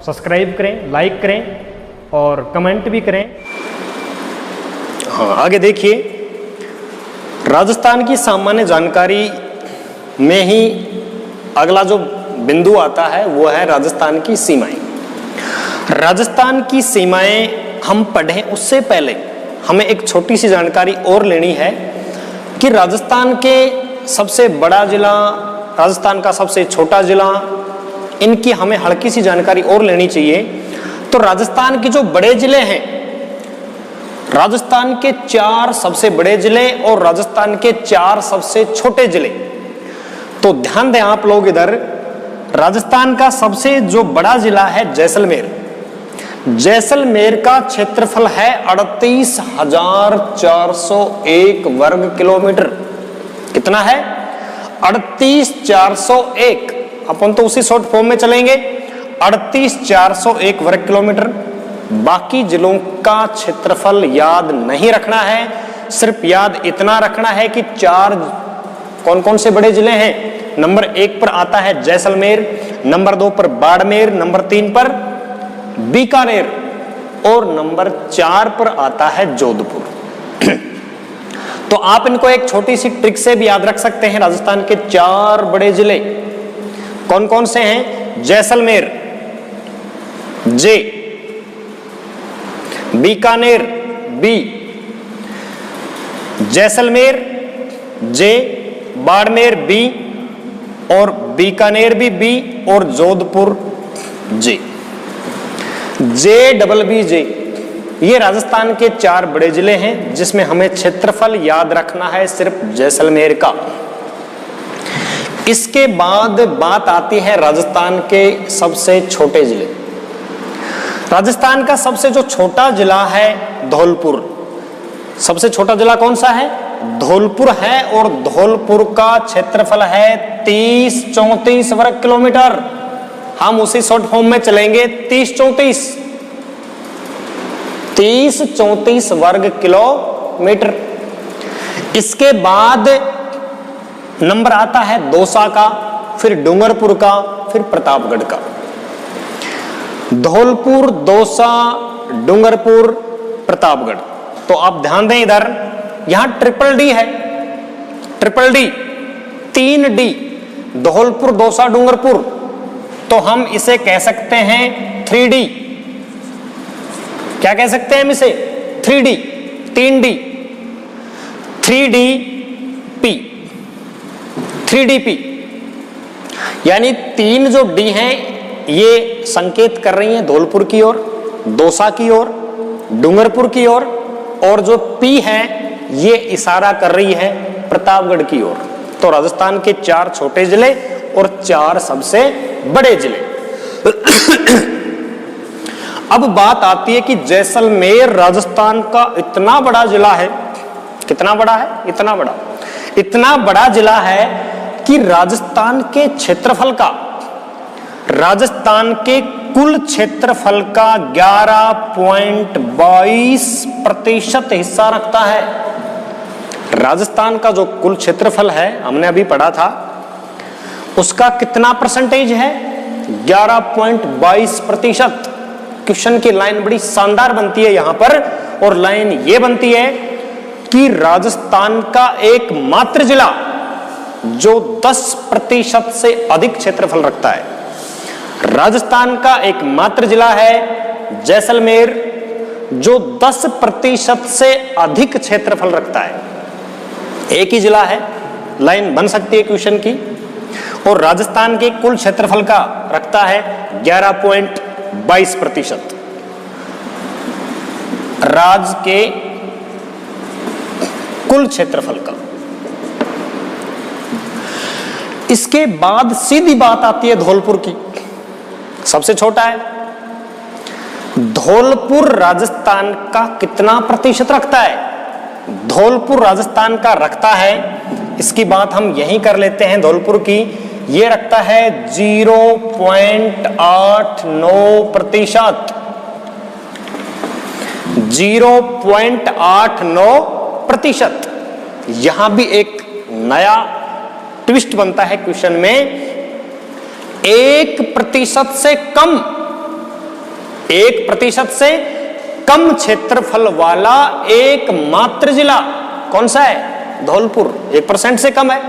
Subscribe करें, like करें और कमेंट भी करें। हाँ, आगे देखिए, राजस्थान की सामान्य जानकारी में ही अगला जो बिंदु आता है वो है राजस्थान की सीमाएं। राजस्थान की सीमाएं हम पढ़ें उससे पहले हमें एक छोटी सी जानकारी और लेनी है कि राजस्थान के सबसे बड़ा जिला, राजस्थान का सबसे छोटा जिला, इनकी हमें हल्की सी जानकारी और लेनी चाहिए। तो राजस्थान के जो बड़े जिले हैं, राजस्थान के 4 सबसे बड़े जिले और राजस्थान के 4 सबसे छोटे जिले। तो ध्यान दें आप लोग इधर, राजस्थान का सबसे जो बड़ा जिला है जैसलमेर। जैसलमेर का क्षेत्रफल है 38,401 वर्ग किलोमीटर। कितना है? 38,401। अपन तो उसी शॉर्ट फॉर्म में चलेंगे, 38,401 वर्ग किलोमीटर। बाकी जिलों का क्षेत्रफल याद नहीं रखना है, सिर्फ याद इतना रखना है कि 4 कौन कौन से बड़े जिले हैं। नंबर 1 पर आता है जैसलमेर, नंबर 2 पर बाड़मेर, नंबर 3 पर बीकानेर और नंबर 4 पर आता है जोधपुर। तो आप इनको एक छोटी सी ट्रिक से भी याद रख सकते हैं। राजस्थान के 4 बड़े जिले कौन कौन से हैं? जैसलमेर जे, बीकानेर बी, जैसलमेर जे, बाड़मेर बी और बीकानेर भी बी और जोधपुर जे, JBB। ये राजस्थान के 4 बड़े जिले हैं जिसमें हमें क्षेत्रफल याद रखना है सिर्फ जैसलमेर का। इसके बाद बात आती है राजस्थान के सबसे छोटे जिले। राजस्थान का सबसे जो छोटा जिला है धौलपुर। सबसे छोटा जिला कौन सा है? धौलपुर है और धौलपुर का क्षेत्रफल है 30-34 वर्ग किलोमीटर। हम उसी शॉर्ट फॉर्म में चलेंगे, 30-34 वर्ग किलोमीटर। इसके बाद नंबर आता है दौसा का, फिर डूंगरपुर का, फिर प्रतापगढ़ का। धौलपुर, दौसा, डूंगरपुर, प्रतापगढ़। तो आप ध्यान दें इधर, यहां ट्रिपल डी है, triple D, 3D, Dholpur, Dausa, Dungarpur. तो हम इसे कह सकते हैं 3D। क्या कह सकते हैं हम इसे? 3D, 3D, 3DP, 3DP। यानी 3 जो डी हैं ये संकेत कर रही हैं धौलपुर की ओर, दौसा की ओर, डूंगरपुर की ओर, और जो P है ये इशारा कर रही है प्रतापगढ़ की ओर। तो राजस्थान के 4 छोटे जिले और 4 सबसे बड़े जिले। अब बात आती है कि जैसलमेर राजस्थान का इतना बड़ा जिला है। कितना बड़ा है? इतना बड़ा, इतना बड़ा जिला है कि राजस्थान के क्षेत्रफल का, राजस्थान के कुल क्षेत्रफल का 11.22% हिस्सा रखता है। राजस्थान का जो कुल क्षेत्रफल है, हमने अभी पढ़ा था, उसका कितना परसेंटेज है? 11.22%। क्वेश्चन की लाइन बड़ी शानदार बनती है यहां पर, और लाइन ये बनती है कि राजस्थान का एकमात्र जिला जो 10% से अधिक क्षेत्रफल रखता है। राजस्थान का एकमात्र जिला है जैसलमेर जो 10% से अधिक क्षेत्रफल रखता है। एक ही जिला है, लाइन बन सकती है क्वेश्चन की, और राजस्थान के कुल क्षेत्रफल का रखता है 11.22%। राज्य के कुल क्षेत्रफल का। इसके बाद सीधी बात आती है धौलपुर की, सबसे छोटा है। धौलपुर राजस्थान का कितना प्रतिशत रखता है? धौलपुर राजस्थान का रखता है, इसकी बात हम यहीं कर लेते हैं धौलपुर की, ये रखता है 0.89%। 0.89%। यहां भी एक नया ट्विस्ट बनता है क्वेश्चन में, 1% से कम 1% से कम क्षेत्रफल वाला एकमात्र जिला कौन सा है? धौलपुर। 1% से कम है,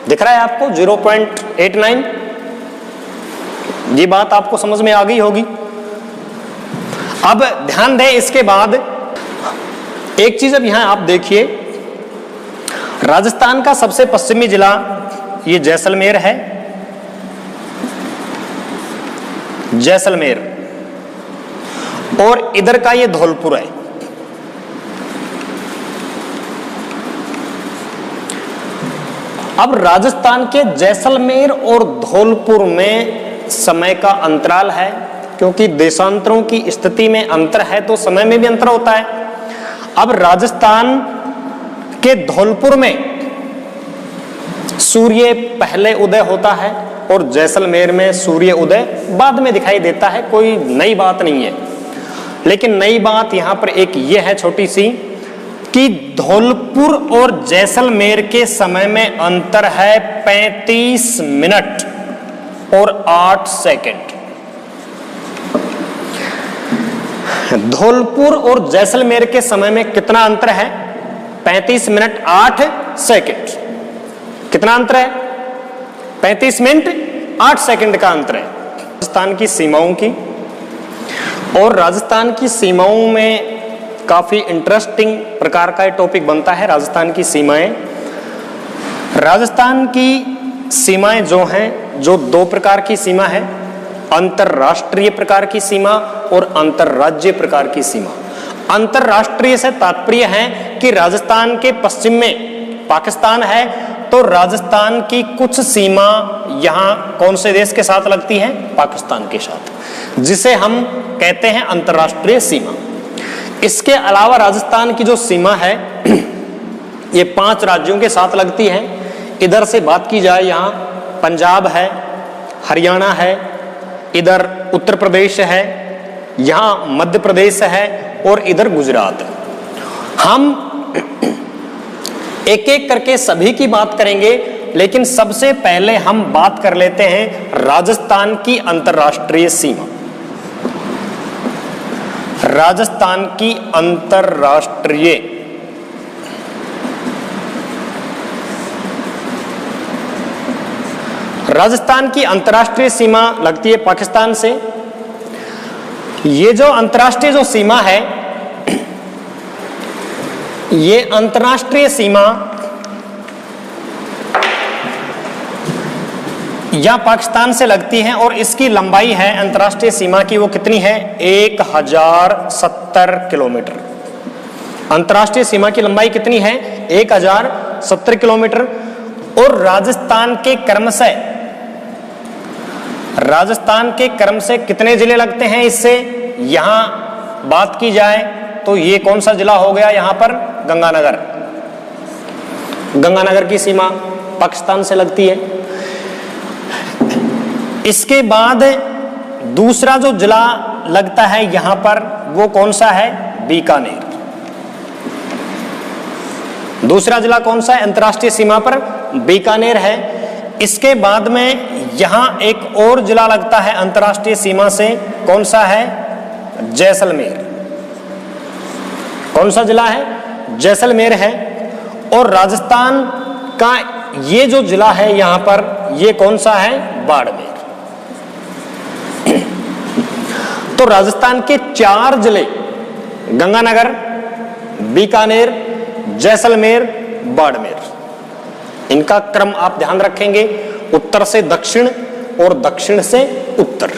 दिख रहा है आपको 0.89। ये बात आपको समझ में आ गई होगी। अब ध्यान दें, इसके बाद एक चीज अब यहां आप देखिए, राजस्थान का सबसे पश्चिमी जिला ये जैसलमेर है, जैसलमेर, और इधर का ये धौलपुर है। अब राजस्थान के जैसलमेर और धौलपुर में समय का अंतराल है, क्योंकि देशांतरों की स्थिति में अंतर है तो समय में भी अंतर होता है। अब राजस्थान के धौलपुर में सूर्य पहले उदय होता है और जैसलमेर में सूर्य उदय बाद में दिखाई देता है। कोई नई बात नहीं है, लेकिन नई बात यहां पर एक ये है छोटी सी, कि धौलपुर और जैसलमेर के समय में अंतर है 35 मिनट और 8 सेकंड। धौलपुर और जैसलमेर के समय में कितना अंतर है? 35 मिनट 8 सेकंड। कितना अंतर है? 35 मिनट 8 सेकंड का अंतर है। राजस्थान की सीमाओं की, और राजस्थान की सीमाओं में काफी इंटरेस्टिंग प्रकार का टॉपिक बनता है राजस्थान की सीमाएं। राजस्थान की सीमाएं जो हैं, जो दो प्रकार की सीमा है, अंतरराष्ट्रीय प्रकार की सीमा और अंतरराज्यीय प्रकार की सीमा। अंतरराष्ट्रीय से तात्पर्य है कि राजस्थान के पश्चिम में पाकिस्तान है, तो राजस्थान की कुछ सीमा यहां कौन से देश के साथ लगती है? पाकिस्तान के साथ, जिसे हम कहते हैं अंतरराष्ट्रीय सीमा। इसके अलावा राजस्थान की जो सीमा है ये 5 राज्यों के साथ लगती है। इधर से बात की जाए, यहाँ पंजाब है, हरियाणा है, इधर उत्तर प्रदेश है, यहाँ मध्य प्रदेश है और इधर गुजरात है। हम एक एक करके सभी की बात करेंगे, लेकिन सबसे पहले हम बात कर लेते हैं राजस्थान की अंतरराष्ट्रीय सीमा। राजस्थान की अंतरराष्ट्रीय राजस्थान की अंतरराष्ट्रीय सीमा लगती है पाकिस्तान से। ये जो अंतरराष्ट्रीय जो सीमा है, ये अंतरराष्ट्रीय सीमा या पाकिस्तान से लगती है और इसकी लंबाई है अंतरराष्ट्रीय सीमा की, वो कितनी है? 1070 किलोमीटर। अंतरराष्ट्रीय सीमा की लंबाई कितनी है? 1070 किलोमीटर। और राजस्थान के क्रम से कितने जिले लगते हैं इससे? यहां बात की जाए तो ये कौन सा जिला हो गया? यहां पर गंगानगर। गंगानगर की सीमा पाकिस्तान से लगती है। इसके बाद दूसरा जो जिला लगता है यहां पर, वो कौन सा है? बीकानेर। दूसरा जिला कौन सा है अंतरराष्ट्रीय सीमा पर? बीकानेर है। इसके बाद में यहां एक और जिला लगता है अंतरराष्ट्रीय सीमा से, कौन सा है? जैसलमेर। कौन सा जिला है? जैसलमेर है। और राजस्थान का ये जो जिला है यहां पर, ये कौन सा है? बाड़मेर। तो राजस्थान के 4 जिले, गंगानगर, बीकानेर, जैसलमेर, बाड़मेर, इनका क्रम आप ध्यान रखेंगे, उत्तर से दक्षिण और दक्षिण से उत्तर।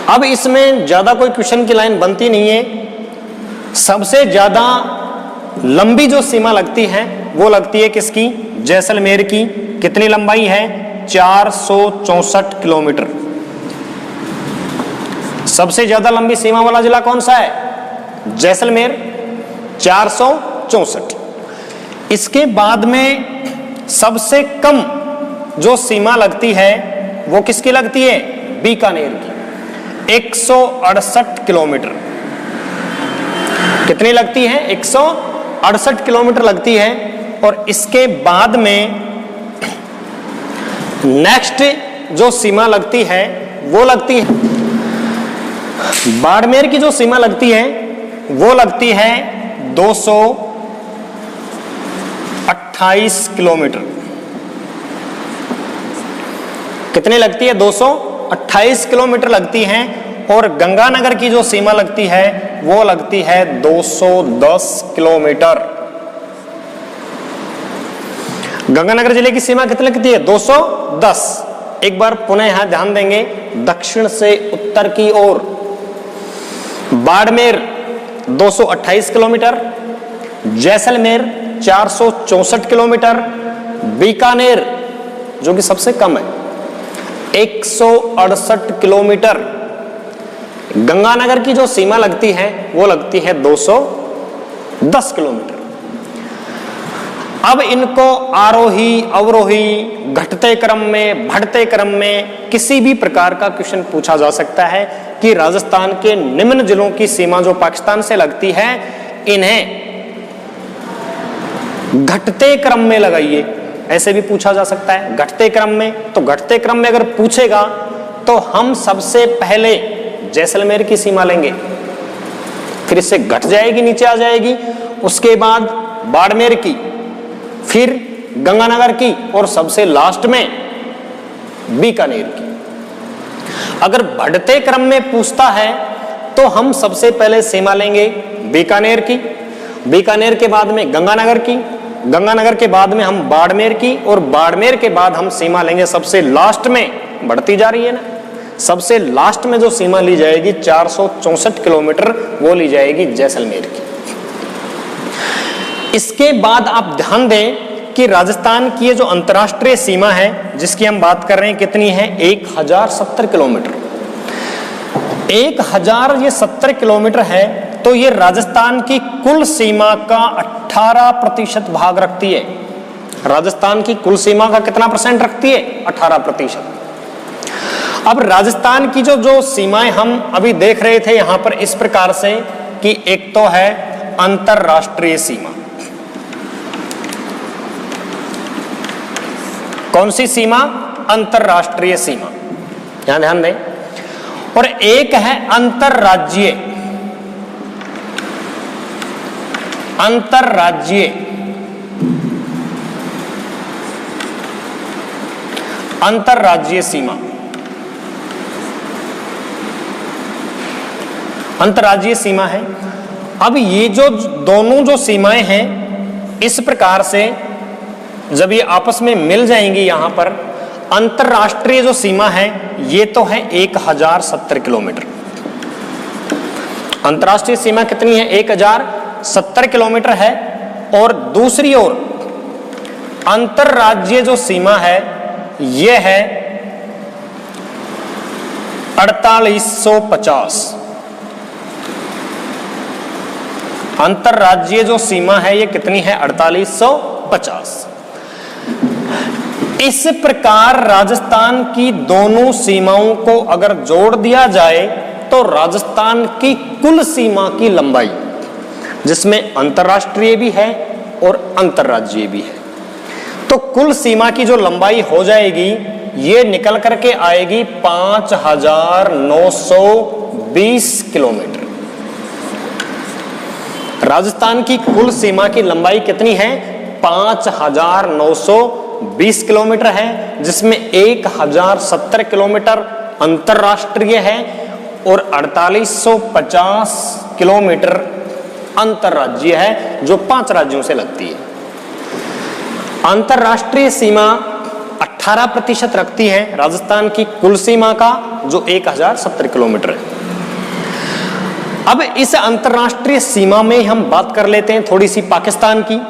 अब इसमें ज्यादा कोई क्वेश्चन की लाइन बनती नहीं है। सबसे ज्यादा लंबी जो सीमा लगती है वो लगती है किसकी? जैसलमेर की। कितनी लंबाई है? 464 किलोमीटर। सबसे ज्यादा लंबी सीमा वाला जिला कौन सा है? जैसलमेर, 464। इसके बाद में सबसे कम जो सीमा लगती है वो किसकी लगती है? बीकानेर की, 168 किलोमीटर। कितनी लगती है? 168 किलोमीटर लगती है। और इसके बाद में नेक्स्ट जो सीमा लगती है वो लगती है बाड़मेर की जो सीमा लगती है वो लगती है 228 किलोमीटर। कितनी लगती है? 228 किलोमीटर लगती है। और गंगानगर की जो सीमा लगती है वो लगती है 210 किलोमीटर। गंगानगर जिले की सीमा कितनी लगती है? 210। एक बार पुनः यहां ध्यान देंगे, दक्षिण से उत्तर की ओर बाड़मेर 228 किलोमीटर, जैसलमेर 464 किलोमीटर, बीकानेर जो कि सबसे कम है 168 किलोमीटर। गंगानगर की जो सीमा लगती है वो लगती है 210 किलोमीटर। अब इनको आरोही अवरोही घटते क्रम में बढ़ते क्रम में किसी भी प्रकार का क्वेश्चन पूछा जा सकता है कि राजस्थान के निम्न जिलों की सीमा जो पाकिस्तान से लगती है इन्हें घटते क्रम में लगाइए, ऐसे भी पूछा जा सकता है घटते क्रम में। तो घटते क्रम में अगर पूछेगा तो हम सबसे पहले जैसलमेर की सीमा लेंगे, फिर इससे घट जाएगी नीचे आ जाएगी, उसके बाद बाड़मेर की, फिर गंगानगर की और सबसे लास्ट में बीकानेर की। अगर बढ़ते क्रम में पूछता है तो हम सबसे पहले सीमा लेंगे बीकानेर की, बीकानेर के बाद में गंगानगर की, गंगानगर के बाद में हम बाड़मेर की और बाड़मेर के बाद हम सीमा लेंगे सबसे लास्ट में, बढ़ती जा रही है ना, सबसे लास्ट में जो सीमा ली जाएगी 464 किलोमीटर वो ली जाएगी जैसलमेर की। इसके बाद आप ध्यान दें कि राजस्थान की ये जो अंतर्राष्ट्रीय सीमा है जिसकी हम बात कर रहे हैं कितनी है? 1070 किलोमीटर। 1070 किलोमीटर है तो ये राजस्थान की कुल सीमा का 18% भाग रखती है। राजस्थान की कुल सीमा का कितना परसेंट रखती है? 18%। अब राजस्थान की जो सीमाएं हम अभी देख रहे थे यहां पर इस प्रकार से कि एक तो है अंतरराष्ट्रीय सीमा। कौन सी सीमा? अंतरराष्ट्रीय सीमा, यहां ध्यान दें। और एक है अंतरराज्यीय। अंतरराज्यीय अंतरराज्यीय सीमा। अंतरराज्यीय सीमा है। अब ये जो दोनों जो सीमाएं हैं इस प्रकार से जब ये आपस में मिल जाएंगी यहां पर, अंतरराष्ट्रीय जो सीमा है ये तो है 1070 किलोमीटर। अंतरराष्ट्रीय सीमा कितनी है? 1070 किलोमीटर है। और दूसरी ओर अंतरराज्यीय जो सीमा है ये है 4850। अंतरराज्यीय जो सीमा है ये कितनी है? 4850। इस प्रकार राजस्थान की दोनों सीमाओं को अगर जोड़ दिया जाए तो राजस्थान की कुल सीमा की लंबाई, जिसमें अंतरराष्ट्रीय भी है और अंतरराज्यीय भी है, तो कुल सीमा की जो लंबाई हो जाएगी ये निकल करके आएगी 5920 किलोमीटर। राजस्थान की कुल सीमा की लंबाई कितनी है? 5920 किलोमीटर है, जिसमें 1070 किलोमीटर अंतरराष्ट्रीय है और 4850 किलोमीटर अंतरराज्यीय है जो 5 राज्यों से लगती है। अंतरराष्ट्रीय सीमा 18% रखती है राजस्थान की कुल सीमा का, जो 1070 किलोमीटर है। अब इस अंतरराष्ट्रीय सीमा में हम बात कर लेते हैं थोड़ी सी पाकिस्तान की,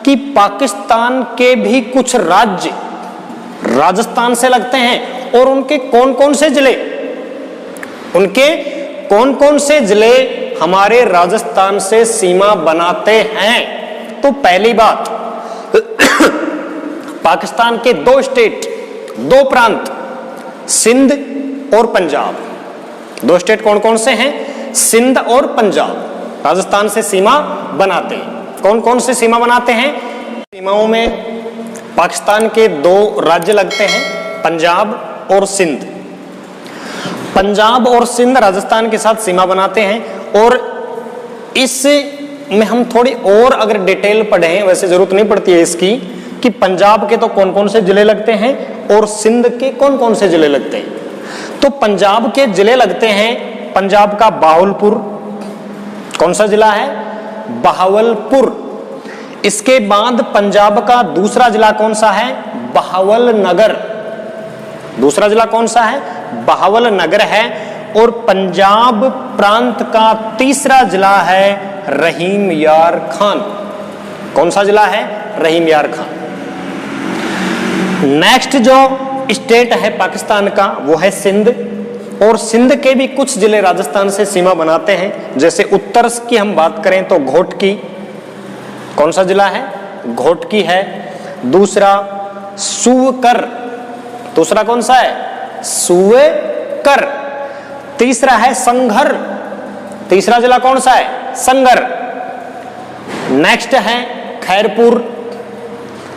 कि पाकिस्तान के भी कुछ राज्य राजस्थान से लगते हैं और उनके कौन कौन से जिले, उनके कौन कौन से जिले हमारे राजस्थान से सीमा बनाते हैं। तो पहली बात, पाकिस्तान के 2 स्टेट, 2 प्रांत, सिंध और पंजाब। 2 स्टेट कौन कौन से हैं? सिंध और पंजाब राजस्थान से सीमा बनाते हैं। कौन कौन से सीमा बनाते हैं? सीमाओं में पाकिस्तान के 2 राज्य लगते हैं, पंजाब और सिंध। पंजाब और सिंध राजस्थान के साथ सीमा बनाते हैं। और इस में हम थोड़ी और अगर डिटेल पढ़ें, वैसे जरूरत नहीं पड़ती है इसकी, कि पंजाब के तो कौन कौन से जिले लगते हैं और सिंध के कौन कौन से जिले लगते हैं। तो पंजाब के जिले लगते हैं, पंजाब का बावलपुर, कौन सा जिला है, बहावलपुर। इसके बाद पंजाब का दूसरा जिला कौन सा है, बहावलनगर। दूसरा जिला कौन सा है, बहावलनगर है। और पंजाब प्रांत का तीसरा जिला है रहीम यार खान। कौन सा जिला है, रहीम यार खान। नेक्स्ट जो स्टेट है पाकिस्तान का वो है सिंध। और सिंध के भी कुछ जिले राजस्थान से सीमा बनाते हैं। जैसे उत्तर की हम बात करें तो घोटकी, कौन सा जिला है, घोटकी है। दूसरा सूवकर, दूसरा कौन सा है, सूवकर। तीसरा है संघर, तीसरा जिला कौन सा है, संघर। नेक्स्ट है खैरपुर,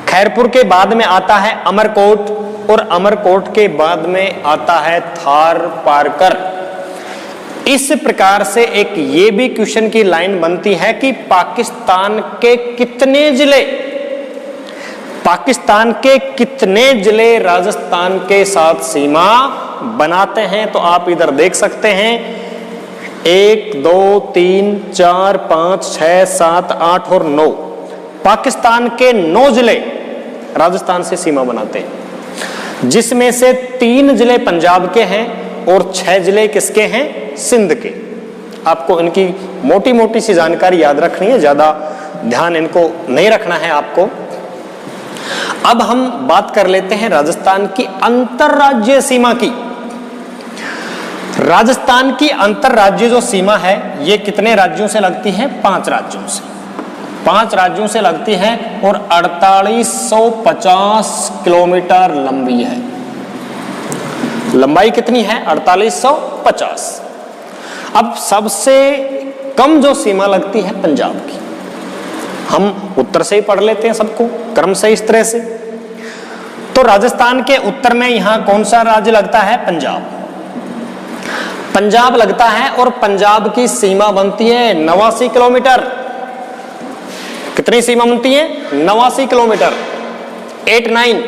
खैरपुर के बाद में आता है अमरकोट, और अमरकोट के बाद में आता है थार पारकर। इस प्रकार से एक ये भी क्वेश्चन की लाइन बनती है कि पाकिस्तान के कितने जिले, पाकिस्तान के कितने जिले राजस्थान के साथ सीमा बनाते हैं। तो आप इधर देख सकते हैं 1 2 3 4 5 6 7 8 और 9, पाकिस्तान के 9 जिले राजस्थान से सीमा बनाते हैं, जिसमें से 3 जिले पंजाब के हैं और 6 जिले किसके हैं, सिंध के। आपको इनकी मोटी मोटी सी जानकारी याद रखनी है, ज्यादा ध्यान इनको नहीं रखना है आपको। अब हम बात कर लेते हैं राजस्थान की अंतरराज्यीय सीमा की। राजस्थान की अंतरराज्यीय जो सीमा है ये कितने राज्यों से लगती है, 5 राज्यों से। 5 राज्यों से लगती है और 4850 किलोमीटर लंबी है। लंबाई कितनी है, 4850। अब सबसे कम जो सीमा लगती है पंजाब की, हम उत्तर से ही पढ़ लेते हैं सबको क्रम से इस तरह से। तो राजस्थान के उत्तर में यहां कौन सा राज्य लगता है, पंजाब। पंजाब लगता है और पंजाब की सीमा बनती है 89 किलोमीटर। कितनी सीमा बनती है, 89 किलोमीटर, 89।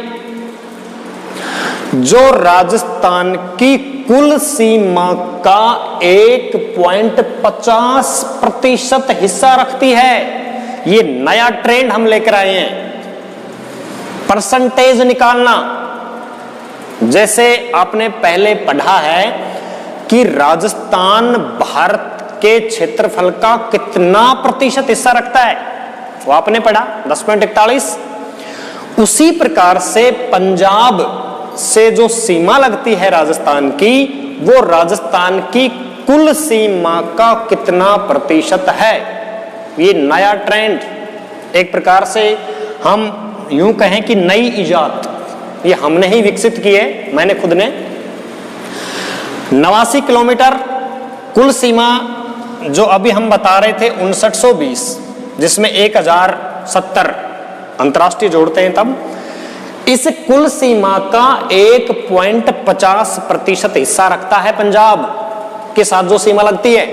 जो राजस्थान की कुल सीमा का 1.50% हिस्सा रखती है। ये नया ट्रेंड हम लेकर आए हैं, परसेंटेज निकालना। जैसे आपने पहले पढ़ा है कि राजस्थान भारत के क्षेत्रफल का कितना प्रतिशत हिस्सा रखता है, वो आपने पढ़ा 10.41। उसी प्रकार से पंजाब से जो सीमा लगती है राजस्थान की, वो राजस्थान की कुल सीमा का कितना प्रतिशत है। ये नया ट्रेंड, एक प्रकार से हम यूं कहें कि नई इजाद, ये हमने ही विकसित की है, मैंने खुद ने। 89 किलोमीटर कुल सीमा जो अभी हम बता रहे थे 5920, जिसमें 1070 अंतरराष्ट्रीय जोड़ते हैं तब। इस कुल सीमा का 1.50% हिस्सा रखता है पंजाब के साथ जो सीमा लगती है।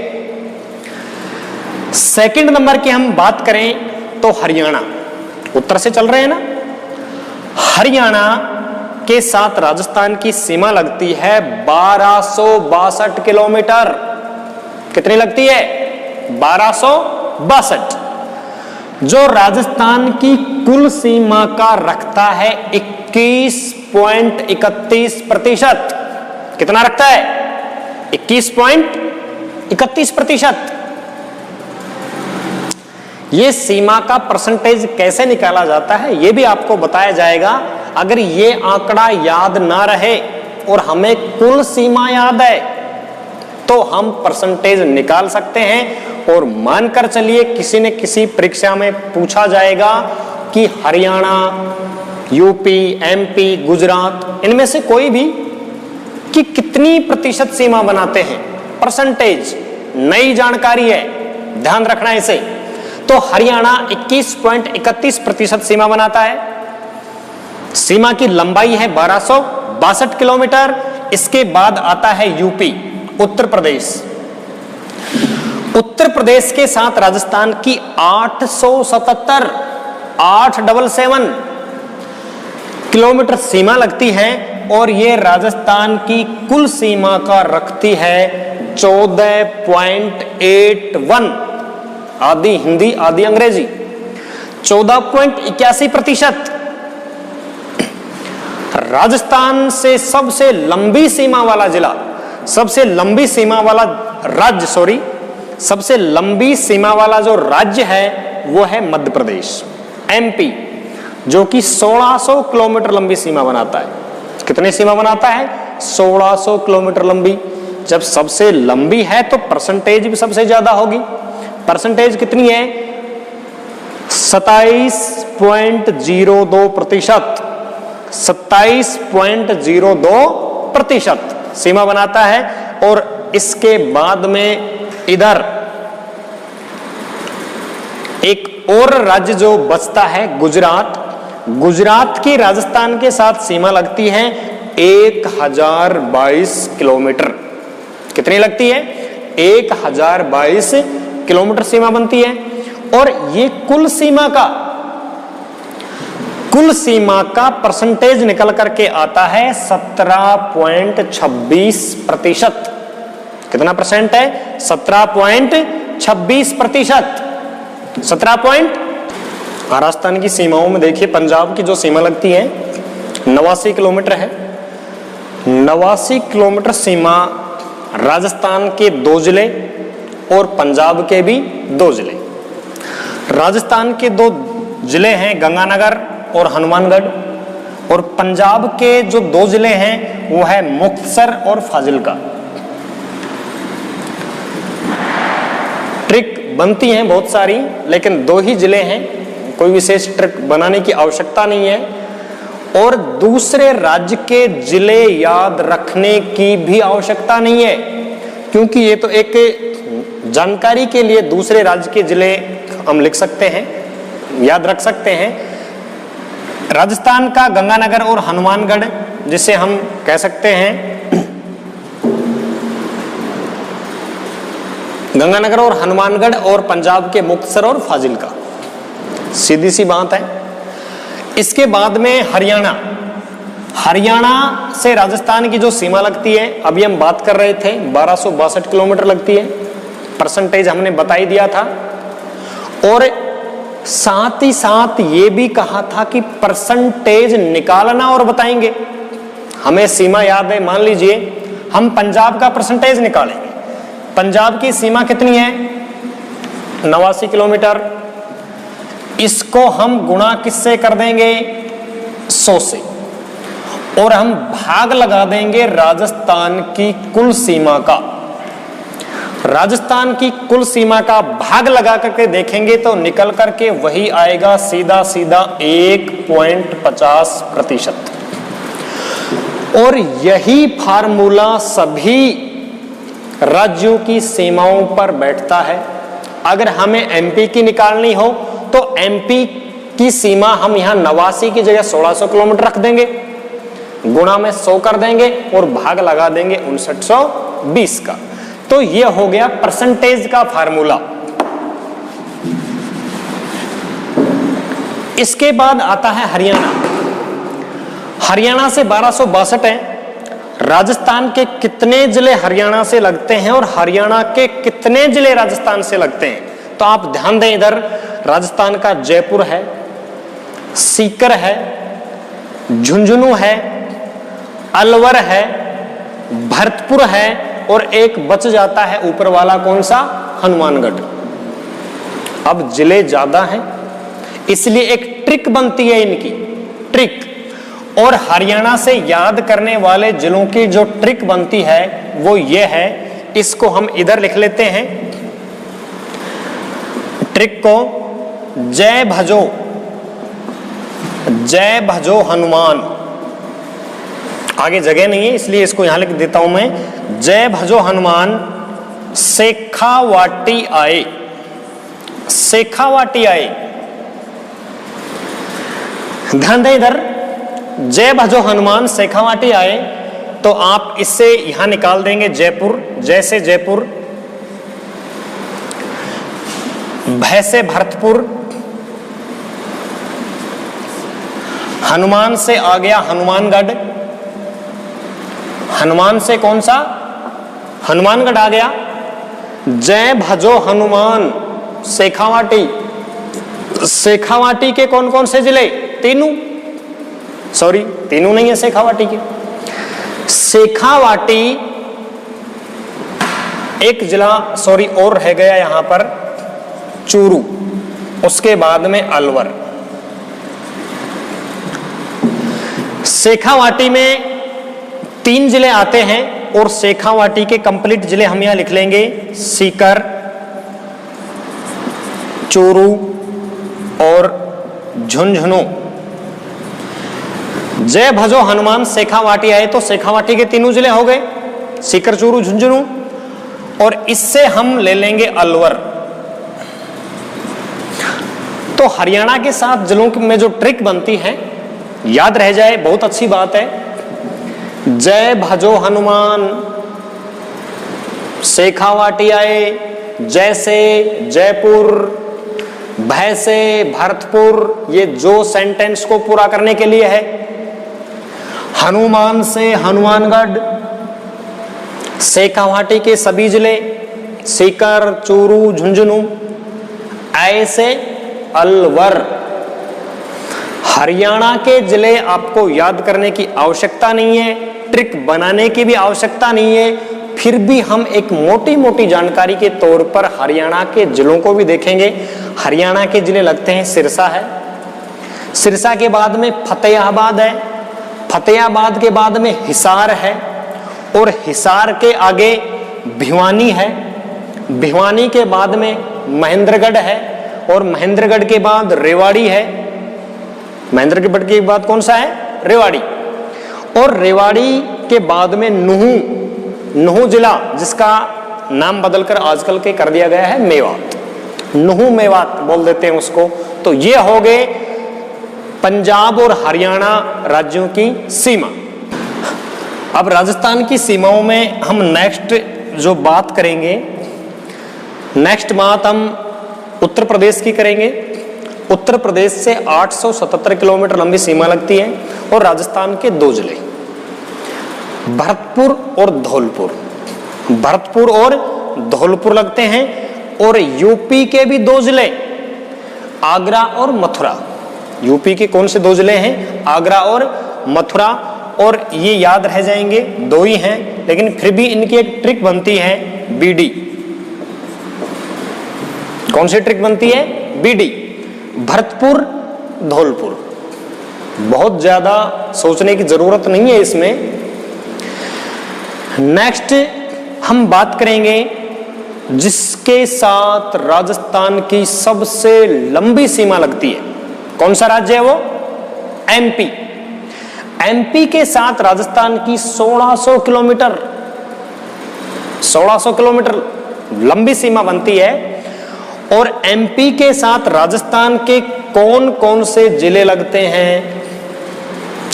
सेकंड नंबर की हम बात करें तो हरियाणा, उत्तर से चल रहे हैं ना, हरियाणा के साथ राजस्थान की सीमा लगती है 1262 किलोमीटर। कितनी लगती है, 1262, जो राजस्थान की कुल सीमा का रखता है 21.31%। कितना रखता है, 21.31%। ये सीमा का परसेंटेज कैसे निकाला जाता है ये भी आपको बताया जाएगा। अगर ये आंकड़ा याद ना रहे और हमें कुल सीमा याद है तो हम परसेंटेज निकाल सकते हैं। और मानकर चलिए किसी न किसी परीक्षा में पूछा जाएगा कि हरियाणा, यूपी, एमपी, गुजरात, इनमें से कोई भी कि कितनी प्रतिशत सीमा बनाते हैं, परसेंटेज नई जानकारी है, ध्यान रखना इसे। तो हरियाणा 21.31% सीमा बनाता है। सीमा की लंबाई है 1262 किलोमीटर। इसके बाद आता है यूपी, उत्तर प्रदेश। उत्तर प्रदेश के साथ राजस्थान की 877 किलोमीटर सीमा लगती है और ये राजस्थान की कुल सीमा का रखती है 14.81, आधी हिंदी आधी अंग्रेजी, 14.81%। राजस्थान से सबसे लंबी सीमा वाला जिला, सबसे लंबी सीमा वाला राज्य, सबसे लंबी सीमा वाला जो राज्य है वो है मध्य प्रदेश, एमपी, जो कि 1600 किलोमीटर लंबी सीमा बनाता है। कितनी सीमा बनाता है? 1600 किलोमीटर लंबी। जब सबसे लंबी है तो परसेंटेज भी सबसे ज्यादा होगी। परसेंटेज कितनी है? 27.02%, 27.02% सीमा बनाता है। और इसके बाद में इधर एक और राज्य जो बचता है गुजरात। गुजरात की राजस्थान के साथ सीमा लगती है 1022 किलोमीटर। कितनी लगती है? 1022 किलोमीटर सीमा बनती है। और ये कुल सीमा का परसेंटेज निकल करके आता है 17.26%। कितना परसेंट है? 17.26%। 17 राजस्थान की सीमाओं में देखिए, पंजाब की जो सीमा लगती है 89 किलोमीटर है। 89 किलोमीटर सीमा राजस्थान के 2 जिले और पंजाब के भी 2 जिले। राजस्थान के 2 जिले हैं गंगानगर और हनुमानगढ़, और पंजाब के जो 2 जिले हैं वो है मुक्तसर और फाजिलका। ट्रिक बनती हैं बहुत सारी, लेकिन 2 ही जिले हैं, कोई विशेष ट्रिक बनाने की आवश्यकता नहीं है। और दूसरे राज्य के जिले याद रखने की भी आवश्यकता नहीं है, क्योंकि ये तो एक जानकारी के लिए दूसरे राज्य के जिले हम लिख सकते हैं, याद रख सकते हैं। राजस्थान का गंगानगर और हनुमानगढ़, जिसे हम कह सकते हैं गंगानगर और हनुमानगढ़, और पंजाब के मुक्तसर और फाजिलका, सीधी सी बात है। इसके बाद में हरियाणा से राजस्थान की जो सीमा लगती है, अभी हम बात कर रहे थे 1262 किलोमीटर लगती है। परसेंटेज हमने बता ही दिया था। और साथ ही साथ ये भी कहा था कि परसेंटेज निकालना और बताएंगे। हमें सीमा याद है, मान लीजिए हम पंजाब का परसेंटेज निकालेंगे। पंजाब की सीमा कितनी है? 89 किलोमीटर। इसको हम गुणा किससे कर देंगे? 100 से, और हम भाग लगा देंगे राजस्थान की कुल सीमा का। राजस्थान की कुल सीमा का भाग लगा करके देखेंगे तो निकल करके वही आएगा, सीधा 1.50%। और यही फार्मूला सभी राज्यों की सीमाओं पर बैठता है। अगर हमें एमपी की निकालनी हो तो एमपी की सीमा हम यहां 89 की जगह 1600 किलोमीटर रख देंगे, गुणा में 100 कर देंगे और भाग लगा देंगे 5920 का। तो ये हो गया परसेंटेज का फार्मूला। इसके बाद आता है हरियाणा। हरियाणा से 1262 है। राजस्थान के कितने जिले हरियाणा से लगते हैं और हरियाणा के कितने जिले राजस्थान से लगते हैं? तो आप ध्यान दें, इधर राजस्थान का जयपुर है, सीकर है, झुंझुनू है, अलवर है, भरतपुर है, और एक बच जाता है ऊपर वाला, कौन सा? हनुमानगढ़। अब जिले ज्यादा हैं, इसलिए एक ट्रिक बनती है इनकी, ट्रिक। और हरियाणा से याद करने वाले जिलों की जो ट्रिक बनती है वो ये है, इसको हम इधर लिख लेते हैं ट्रिक को। जय भजो हनुमान। आगे जगह नहीं है इसलिए इसको यहां लिख देता हूं मैं। जय भजो हनुमान शेखावाटी आए। शेखावाटी आए, ध्यान दें इधर, जय भजो हनुमान शेखावाटी आए। तो आप इससे यहां निकाल देंगे जयपुर, जैसे जयपुर, भय से भरतपुर, हनुमान से आ गया हनुमानगढ़, हनुमान से कौन सा, हनुमानगढ़ आ गया, जय भजो हनुमान शेखावाटी, शेखावाटी के कौन कौन से जिले, तीनों, सॉरी तीनों नहीं है शेखावाटी के, शेखावाटी एक जिला सॉरी और रह गया यहां पर, चूरू, उसके बाद में अलवर। शेखावाटी में 3 जिले आते हैं और शेखावाटी के कंप्लीट जिले हम यहां लिख लेंगे, सीकर, चूरू और झुंझुनू। जय भजो हनुमान शेखावाटी आए तो शेखावाटी के तीनों जिले हो गए, सीकर, चूरू, झुंझुनू, और इससे हम ले लेंगे अलवर। तो हरियाणा के 7 जिलों में जो ट्रिक बनती है याद रह जाए, बहुत अच्छी बात है। जय भजो हनुमान शेखावाटी आए, जैसे जयपुर, भय से भरतपुर, ये जो सेंटेंस को पूरा करने के लिए है। हनुमान से हनुमानगढ़, शेखावाटी के सभी जिले, सीकर, चूरू, झुंझुनू, ऐसे अलवर। हरियाणा के जिले आपको याद करने की आवश्यकता नहीं है, ट्रिक बनाने की भी आवश्यकता नहीं है, फिर भी हम एक मोटी मोटी जानकारी के तौर पर हरियाणा के जिलों को भी देखेंगे। हरियाणा के जिले लगते हैं, सिरसा है, सिरसा के बाद में फतेहाबाद है, फतेहाबाद के बाद में हिसार है, और हिसार के आगे भिवानी है, भिवानी के बाद में महेंद्रगढ़ है, और महेंद्रगढ़ के बाद रेवाड़ी है, महेंद्रगढ़ के बाद कौन सा है, रेवाड़ी, और रेवाड़ी के बाद में नुहू, नुहू जिला जिसका नाम बदलकर आजकल के कर दिया गया है मेवात, नुहू मेवात बोल देते हैं उसको। तो ये हो गए पंजाब और हरियाणा राज्यों की सीमा। अब राजस्थान की सीमाओं में हम नेक्स्ट जो बात करेंगे, नेक्स्ट बात हम उत्तर प्रदेश की करेंगे। उत्तर प्रदेश से 877 किलोमीटर लंबी सीमा लगती है, और राजस्थान के 2 जिले भरतपुर और धौलपुर, भरतपुर और धौलपुर लगते हैं, और यूपी के भी 2 जिले आगरा और मथुरा। यूपी के कौन से 2 जिले हैं, आगरा और मथुरा, और ये याद रह जाएंगे, 2 ही हैं, लेकिन फिर भी इनकी एक ट्रिक बनती है, बीडी। कौन सी ट्रिक बनती है, बीडी, भरतपुर धौलपुर। बहुत ज्यादा सोचने की जरूरत नहीं है इसमें। नेक्स्ट हम बात करेंगे जिसके साथ राजस्थान की सबसे लंबी सीमा लगती है। कौन सा राज्य है वो, एमपी। एमपी के साथ राजस्थान की 1600 किलोमीटर, 1600 किलोमीटर लंबी सीमा बनती है, और एमपी के साथ राजस्थान के कौन कौन से जिले लगते हैं,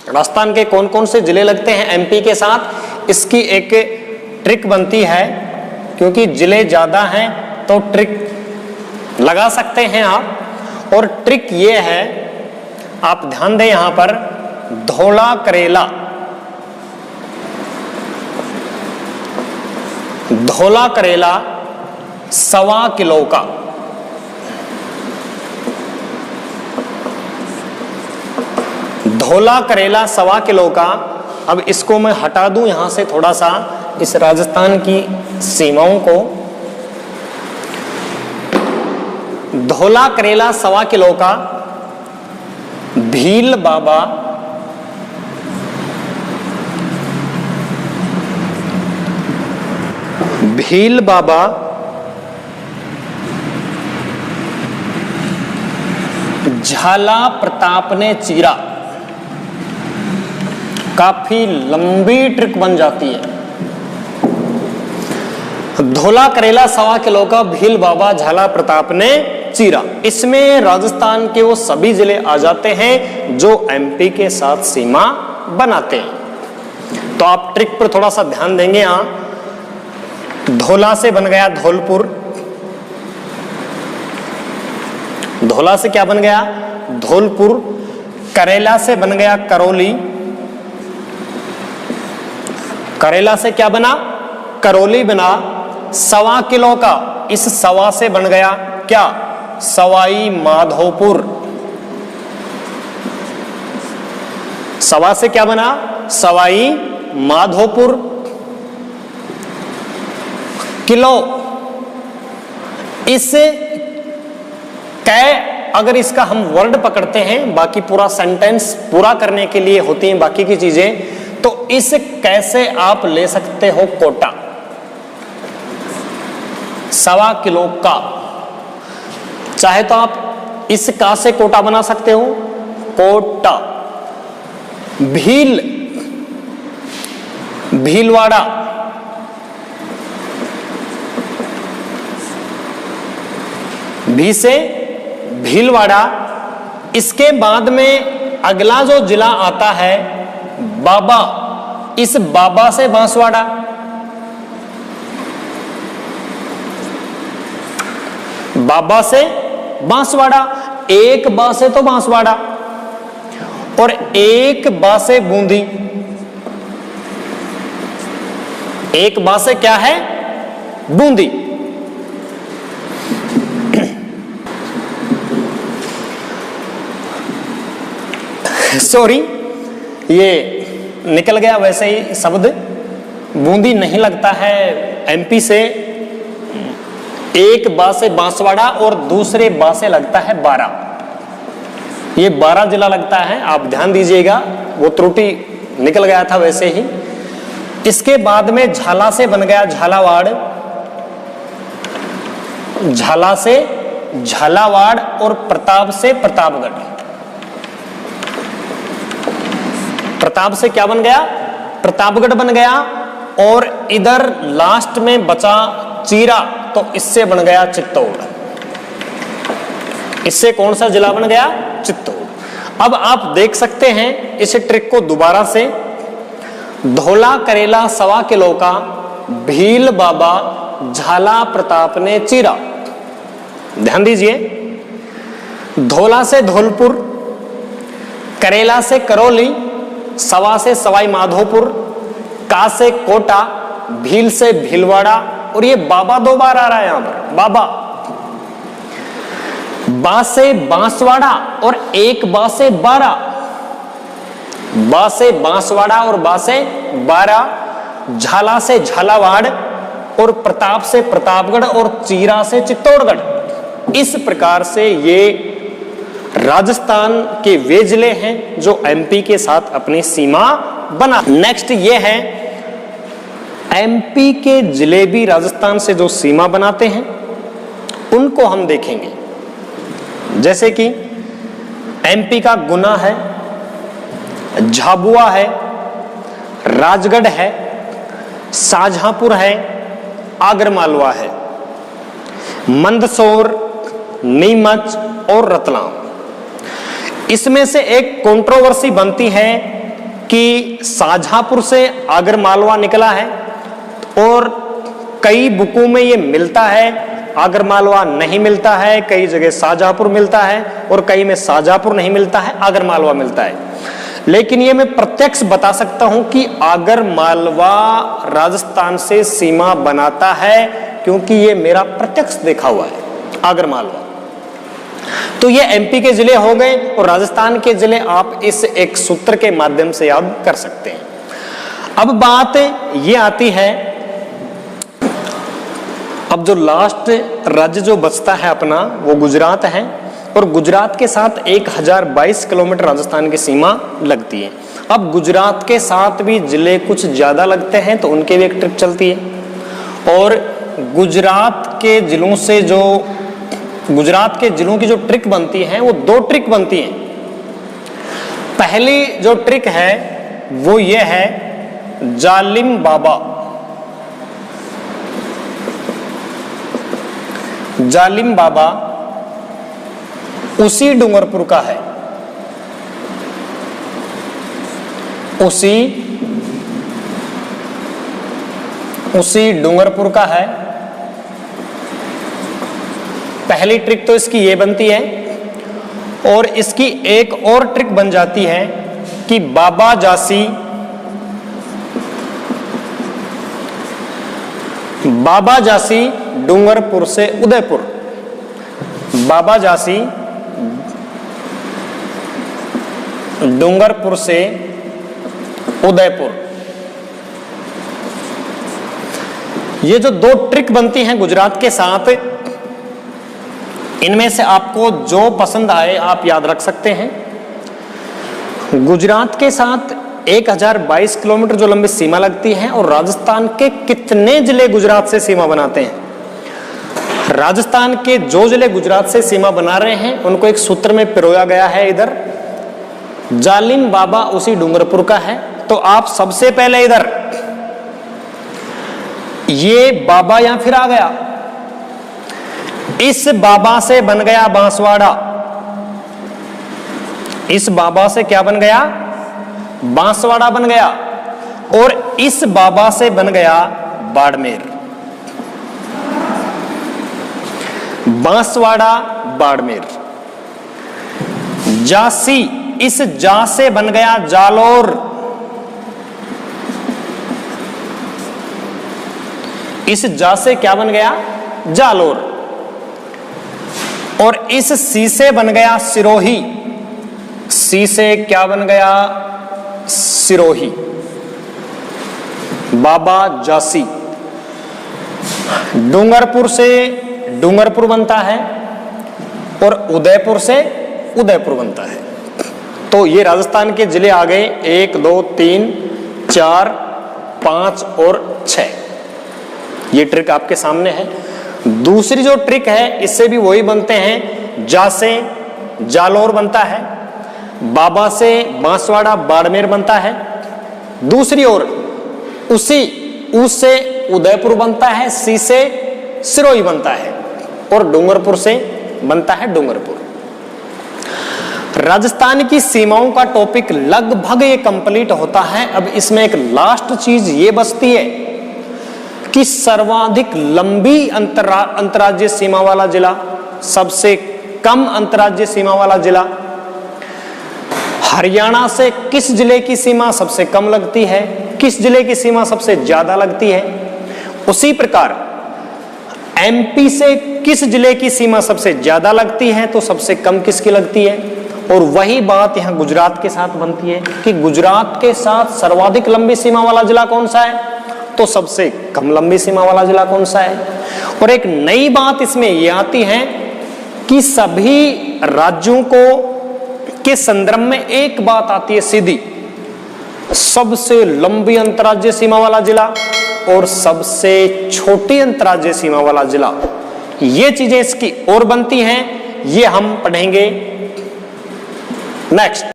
राजस्थान के कौन कौन से जिले लगते हैं एमपी के साथ, इसकी एक ट्रिक बनती है। क्योंकि जिले ज्यादा हैं तो ट्रिक लगा सकते हैं आप, और ट्रिक ये है, आप ध्यान दें यहां पर, धौला करेला, धौला करेला 1.25 किलो का, धौला करेला 1.25 किलो का। अब इसको मैं हटा दूं यहां से थोड़ा सा, इस राजस्थान की सीमाओं को। धौला करेला 1.25 किलो का भील बाबा, भील बाबा झाला प्रताप ने चीरा। काफी लंबी ट्रिक बन जाती है। धौला करेला 1.25 किलो का भील बाबा झाला प्रताप ने चीरा। इसमें राजस्थान के वो सभी जिले आ जाते हैं जो एमपी के साथ सीमा बनाते हैं। तो आप ट्रिक पर थोड़ा सा ध्यान देंगे। यहां धोला से बन गया धौलपुर, धोला से क्या बन गया? धौलपुर। करेला से बन गया करौली, करेला से क्या बना? करौली बना। 1.25 किलो का, इस सवा से बन गया क्या? सवाई माधोपुर। सवा से क्या बना? सवाई माधोपुर। किलो, इस कै, अगर इसका हम वर्ड पकड़ते हैं, बाकी पूरा सेंटेंस पूरा करने के लिए होती हैं बाकी की चीजें, तो इस कैसे आप ले सकते हो कोटा, 1.25 किलो का। चाहे तो आप इस का से कोटा बना सकते हो, कोटा। भील, भीलवाड़ा, भी से भीलवाड़ा। इसके बाद में अगला जो जिला आता है बाबा, इस बाबा से बांसवाड़ा, बाबा से बांसवाड़ा। एक बा से तो बांसवाड़ा और एक बा से बूंदी। एक बा से क्या है? बूंदी। सॉरी, ये निकल गया वैसे ही शब्द। बूंदी नहीं लगता है एमपी से। एक बा से बांसवाड़ा और दूसरे बा से लगता है 12। ये 12 जिला लगता है, आप ध्यान दीजिएगा, वो त्रुटि निकल गया था वैसे ही। इसके बाद में झाला से बन गया झालावाड़, झाला से झालावाड़ और प्रताप से प्रतापगढ़। प्रताप से क्या बन गया? प्रतापगढ़ बन गया। और इधर लास्ट में बचा चीरा, तो इससे बन गया चित्तौड़। इससे कौन सा जिला बन गया? चित्तौड़। अब आप देख सकते हैं इस ट्रिक को दोबारा से। धोला करेला 1.25 किलो का, भील बाबा, झाला प्रताप ने चीरा। ध्यान दीजिए, धोला से धौलपुर, करेला से करौली, सवा से सवाई माधोपुर, का से कोटा, भील से भीलवाड़ा, और ये बाबा 2 बार आ रहा है यहां पर, बाबा। बा से बांसवाड़ा और एक बा से 12, बा से बांसवाड़ा और बा से 12, झाला से झालावाड़ और प्रताप से प्रतापगढ़ और चीरा से चित्तौड़गढ़। इस प्रकार से ये राजस्थान के वे जिले हैं जो एमपी के साथ अपनी सीमा बना। नेक्स्ट ये है एमपी के जिले भी राजस्थान से जो सीमा बनाते हैं उनको हम देखेंगे। जैसे कि एमपी का गुना है, झाबुआ है, राजगढ़ है, शाहजहांपुर है, आगरमालवा है, मंदसौर, नीमच और रतलाम। इसमें से एक कंट्रोवर्सी बनती है कि शाहजहांपुर से आगरमालवा निकला है और कई बुकों में ये मिलता है, आगरमालवा नहीं मिलता है, कई जगह शाहजहांपुर मिलता है और कई में शाहजहांपुर नहीं मिलता है, आगरमालवा मिलता है। लेकिन ये मैं प्रत्यक्ष बता सकता हूं कि आगरमालवा राजस्थान से सीमा बनाता है, क्योंकि ये मेरा प्रत्यक्ष देखा हुआ है आगरमालवा। तो ये एमपी के जिले हो गए और राजस्थान के जिले आप इस एक सूत्र के माध्यम से याद कर सकते हैं। अब बात ये आती है, अब जो लास्ट राज्य जो बचता है अपना वो गुजरात है, और गुजरात के साथ 1022 किलोमीटर राजस्थान की सीमा लगती है। अब गुजरात के साथ भी जिले कुछ ज्यादा लगते हैं, तो उनके भी एक ट्रिक चलती है। और गुजरात के जिलों से जो गुजरात के जिलों की जो ट्रिक बनती है वो 2 ट्रिक बनती हैं। पहली जो ट्रिक है वो ये है जालिम बाबा। जालिम बाबा उसी डूंगरपुर का है, उसी उसी डूंगरपुर का है। पहली ट्रिक तो इसकी ये बनती है, और इसकी एक और ट्रिक बन जाती है कि बाबा जासी डूंगरपुर से उदयपुर, बाबा जासी डूंगरपुर से उदयपुर। ये जो दो ट्रिक बनती हैं गुजरात के साथ, इनमें से आपको जो पसंद आए आप याद रख सकते हैं। गुजरात के साथ 1022 किलोमीटर जो लंबी सीमा लगती है, और राजस्थान के कितने जिले गुजरात से सीमा बनाते हैं। राजस्थान के जो जिले गुजरात से सीमा बना रहे हैं उनको एक सूत्र में पिरोया गया है। इधर जालिम बाबा उसी डूंगरपुर का है, तो आप सबसे पहले इधर ये बाबा यहां फिर आ गया, इस बाबा से बन गया बांसवाड़ा, इस बाबा से क्या बन गया, बांसवाड़ा बन गया, और इस बाबा से बन गया बाड़मेर, बांसवाड़ा बाड़मेर। जासी, इस जा से बन गया जालोर, इस जा से क्या बन गया, जालोर, और इस सी से बन गया सिरोही, सी से क्या बन गया, सिरोही। बाबा जासी, डूंगरपुर से डूंगरपुर बनता है, और उदयपुर से उदयपुर बनता है। तो ये राजस्थान के जिले आ गए 1 2 3 4 5 और 6। ये ट्रिक आपके सामने है। दूसरी जो ट्रिक है, इससे भी वही बनते हैं। जा से जालोर बनता है, बाबा से बांसवाड़ा बाड़मेर बनता है। दूसरी ओर उसी उस से उदयपुर बनता है, सी से सिरोही बनता है, और डूंगरपुर से बनता है डूंगरपुर। राजस्थान की सीमाओं का टॉपिक लगभग ये कंप्लीट होता है। अब इसमें एक लास्ट चीज ये बचती है कि सर्वाधिक लंबी अंतर्राज्यीय सीमा वाला जिला, सबसे कम अंतर्राज्यीय सीमा वाला जिला। हरियाणा से किस जिले की सीमा सबसे कम लगती है, किस जिले की सीमा सबसे ज्यादा लगती है। उसी प्रकार एमपी से किस जिले की सीमा सबसे ज्यादा लगती है, तो सबसे कम किसकी लगती है। और वही बात यहां गुजरात के साथ बनती है कि गुजरात के साथ सर्वाधिक लंबी सीमा वाला जिला कौन सा है, तो सबसे कम लंबी सीमा वाला जिला कौन सा है। और एक नई बात इसमें यह आती है कि सभी राज्यों को के संदर्भ में एक बात आती है सीधी, सबसे लंबी अंतर्राज्यीय सीमा वाला जिला और सबसे छोटी अंतर्राज्यीय सीमा वाला जिला। ये चीजें इसकी और बनती हैं, ये हम पढ़ेंगे नेक्स्ट।